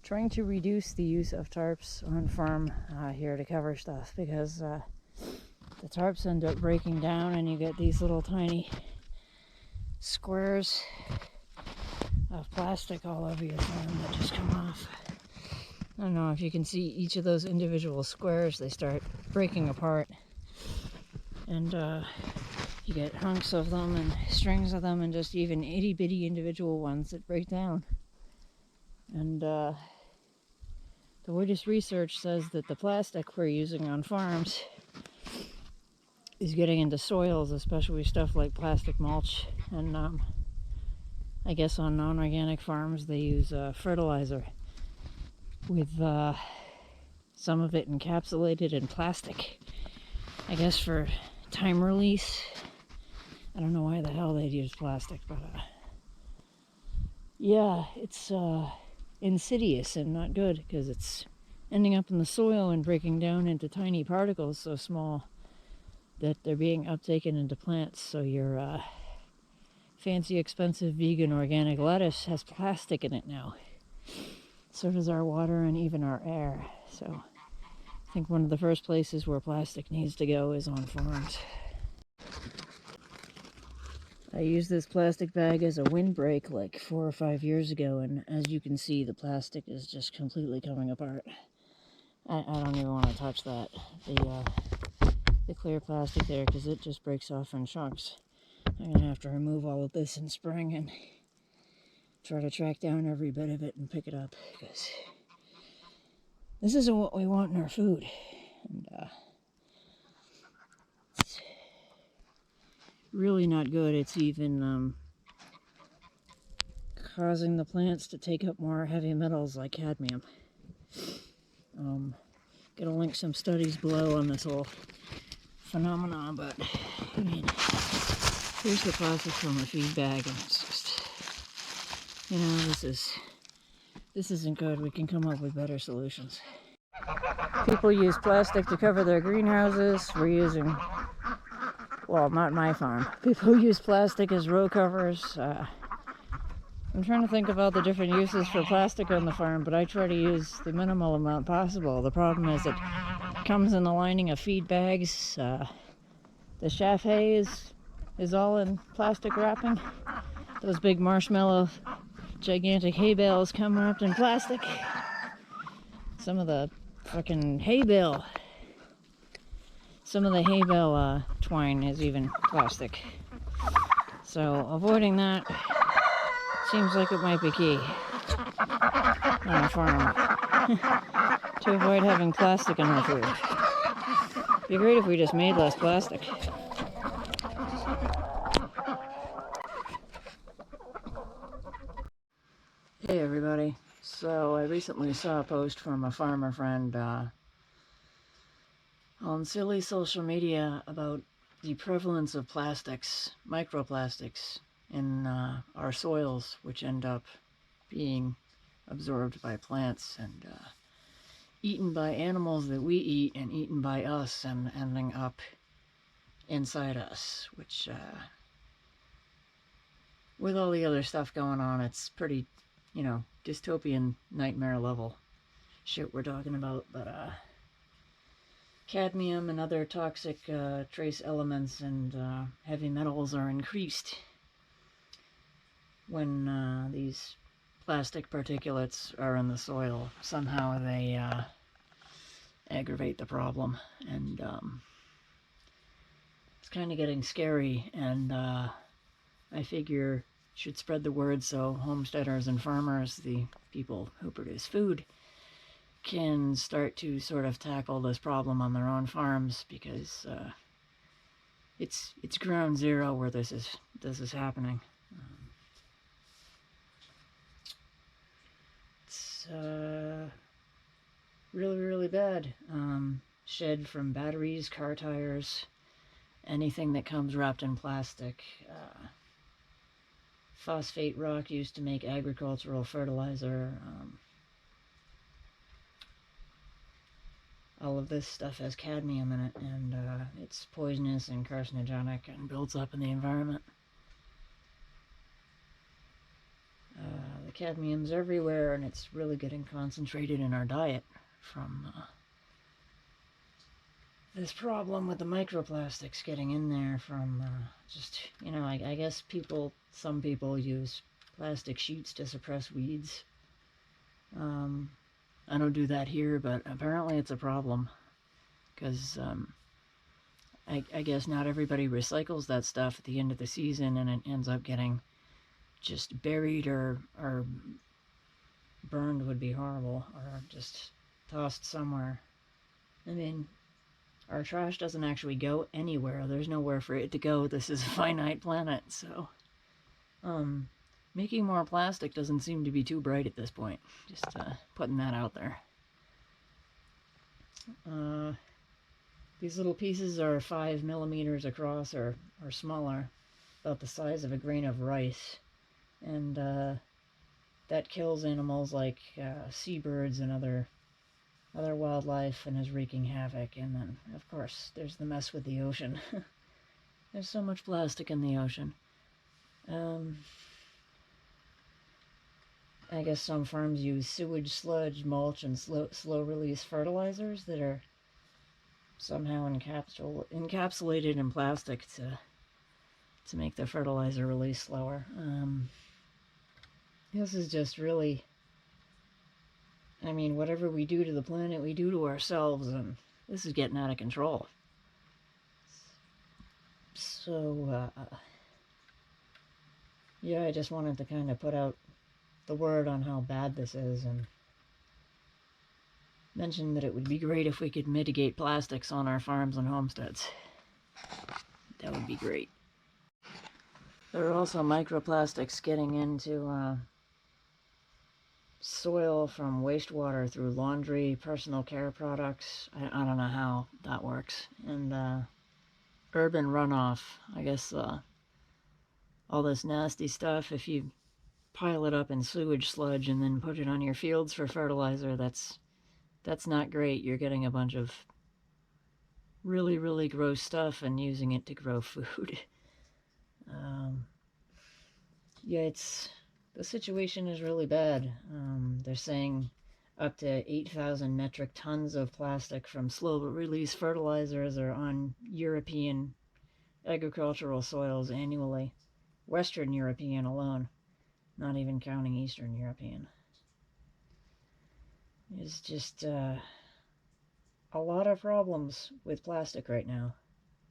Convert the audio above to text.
trying to reduce the use of tarps on farm here to cover stuff, because the tarps end up breaking down and you get these little tiny squares of plastic all over your farm that just come off. I don't know if you can see each of those individual squares. They start breaking apart, and you get hunks of them and strings of them, and just even itty-bitty individual ones that break down. And the latest research says that the plastic we're using on farms is getting into soils, especially stuff like plastic mulch. And I guess on non-organic farms they use fertilizer with some of it encapsulated in plastic, I guess for time release. I don't know why the hell they'd use plastic, but yeah, it's insidious and not good, because it's ending up in the soil and breaking down into tiny particles so small that they're being uptaken into plants. So your fancy, expensive, vegan, organic lettuce has plastic in it now. So does our water and even our air. So I think one of the first places where plastic needs to go is on farms. I used this plastic bag as a windbreak like 4 or 5 years ago, and as you can see, the plastic is just completely coming apart. I don't even want to touch that, the clear plastic there, because it just breaks off in chunks. I'm going to have to remove all of this in spring and try to track down every bit of it and pick it up, because this isn't what we want in our food. And it's really not good. It's even causing the plants to take up more heavy metals like cadmium. Gonna link some studies below on this whole phenomenon, but I mean, here's the plastic from a feed bag, and it's just, you know, this isn't good. We can come up with better solutions. People use plastic to cover their greenhouses. We're using, well, not my farm. People use plastic as row covers. I'm trying to think of all the different uses for plastic on the farm, but I try to use the minimal amount possible. The problem is it comes in the lining of feed bags. The chaff hay is all in plastic wrapping. Those big marshmallow, gigantic hay bales come wrapped in plastic. Some of the fucking hay bale, some of the hay bale twine is even plastic. So avoiding that seems like it might be key on a farm to avoid having plastic in our food. It'd be great if we just made less plastic. Hey everybody. So I recently saw a post from a farmer friend on silly social media about the prevalence of plastics, microplastics, in our soils, which end up being absorbed by plants and eaten by animals that we eat and eaten by us and ending up inside us, which with all the other stuff going on, it's pretty, you know, dystopian nightmare level shit we're talking about. But cadmium and other toxic trace elements and heavy metals are increased when these plastic particulates are in the soil. Somehow they aggravate the problem, and it's kind of getting scary, and I figure should spread the word so homesteaders and farmers, the people who produce food, can start to sort of tackle this problem on their own farms, because it's ground zero where this is happening. It's really, really bad. Shed from batteries, car tires, anything that comes wrapped in plastic. Phosphate rock used to make agricultural fertilizer. All of this stuff has cadmium in it, and it's poisonous and carcinogenic and builds up in the environment. The cadmium's everywhere, and it's really getting concentrated in our diet from this problem with the microplastics getting in there from just, you know, I guess some people use plastic sheets to suppress weeds. I don't do that here, but apparently it's a problem because I guess not everybody recycles that stuff at the end of the season, and it ends up getting just buried or burned would be horrible, or just tossed somewhere. I mean, our trash doesn't actually go anywhere. There's nowhere for it to go. This is a finite planet, so making more plastic doesn't seem to be too bright at this point. Just putting that out there. These little pieces are 5 millimeters across or smaller, about the size of a grain of rice, and that kills animals like seabirds and other wildlife, and is wreaking havoc. And then, of course, there's the mess with the ocean. There's so much plastic in the ocean. I guess some farms use sewage sludge, mulch, and slow-release fertilizers that are somehow encapsulated in plastic to make the fertilizer release slower. This is just really, I mean, whatever we do to the planet, we do to ourselves, and this is getting out of control. So, yeah, I just wanted to kind of put out the word on how bad this is, and mention that it would be great if we could mitigate plastics on our farms and homesteads. That would be great. There are also microplastics getting into soil from wastewater through laundry, personal care products. I don't know how that works. And urban runoff. I guess all this nasty stuff, if you pile it up in sewage sludge and then put it on your fields for fertilizer, that's not great. You're getting a bunch of really, really gross stuff and using it to grow food. Yeah, the situation is really bad. They're saying up to 8,000 metric tons of plastic from slow-release fertilizers are on European agricultural soils annually. Western European alone, not even counting Eastern European. It's just a lot of problems with plastic right now.